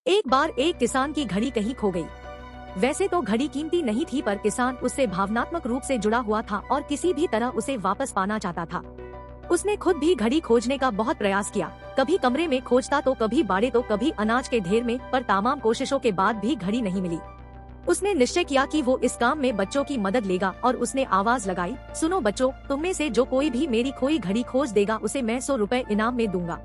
एक बार एक किसान की घड़ी कहीं खो गई। वैसे तो घड़ी कीमती नहीं थी, पर किसान उससे भावनात्मक रूप से जुड़ा हुआ था और किसी भी तरह उसे वापस पाना चाहता था। उसने खुद भी घड़ी खोजने का बहुत प्रयास किया। कभी कमरे में खोजता तो कभी बाड़े तो कभी अनाज के ढेर में, पर तमाम कोशिशों के बाद भी घड़ी नहीं मिली। उसने निश्चय किया कि वो इस काम में बच्चों की मदद लेगा और उसने आवाज लगाई, सुनो बच्चों, तुम में से जो कोई भी मेरी खोई घड़ी खोज देगा उसे मैं 100 रुपए इनाम में दूंगा।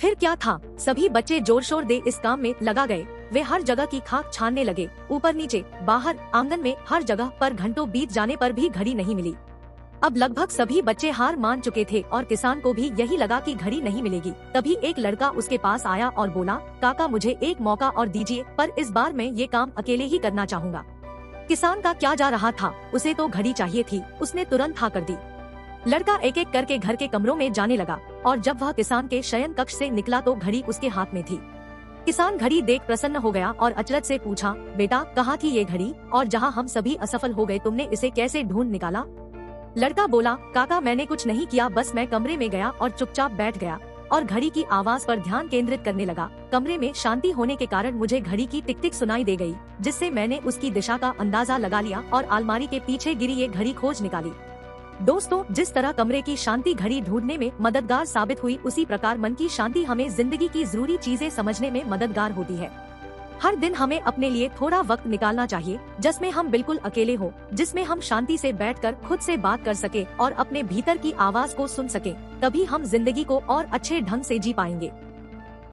फिर क्या था, सभी बच्चे जोर शोर दे इस काम में लगा गए। वे हर जगह की खाक छानने लगे, ऊपर नीचे, बाहर, आंगन में, हर जगह, पर घंटों बीत जाने पर भी घड़ी नहीं मिली। अब लगभग सभी बच्चे हार मान चुके थे और किसान को भी यही लगा कि घड़ी नहीं मिलेगी। तभी एक लड़का उसके पास आया और बोला, काका मुझे एक मौका और दीजिए, पर इस बार मैं ये काम अकेले ही करना चाहूँगा। किसान का क्या जा रहा था, उसे तो घड़ी चाहिए थी। उसने तुरंत हाँ कर दी। लड़का एक एक करके घर के कमरों में जाने लगा और जब वह किसान के शयन कक्ष से निकला तो घड़ी उसके हाथ में थी। किसान घड़ी देख प्रसन्न हो गया और अचरज से पूछा, बेटा कहाँ थी ये घड़ी, और जहाँ हम सभी असफल हो गए तुमने इसे कैसे ढूंढ निकाला? लड़का बोला, काका मैंने कुछ नहीं किया, बस मैं कमरे में गया और चुपचाप बैठ गया और घड़ी की आवाज पर ध्यान केंद्रित करने लगा। कमरे में शांति होने के कारण मुझे घड़ी की टिक टिक सुनाई दे गई, जिससे मैंने उसकी दिशा का अंदाजा लगा लिया और अलमारी के पीछे गिरी ये घड़ी खोज निकाली। दोस्तों, जिस तरह कमरे की शांति घड़ी ढूंढने में मददगार साबित हुई, उसी प्रकार मन की शांति हमें जिंदगी की जरूरी चीजें समझने में मददगार होती है। हर दिन हमें अपने लिए थोड़ा वक्त निकालना चाहिए, जिसमें हम बिल्कुल अकेले हो, जिसमें हम शांति से बैठकर खुद से बात कर सके और अपने भीतर की आवाज को सुन सके। तभी हम जिंदगी को और अच्छे ढंग से जी पाएंगे।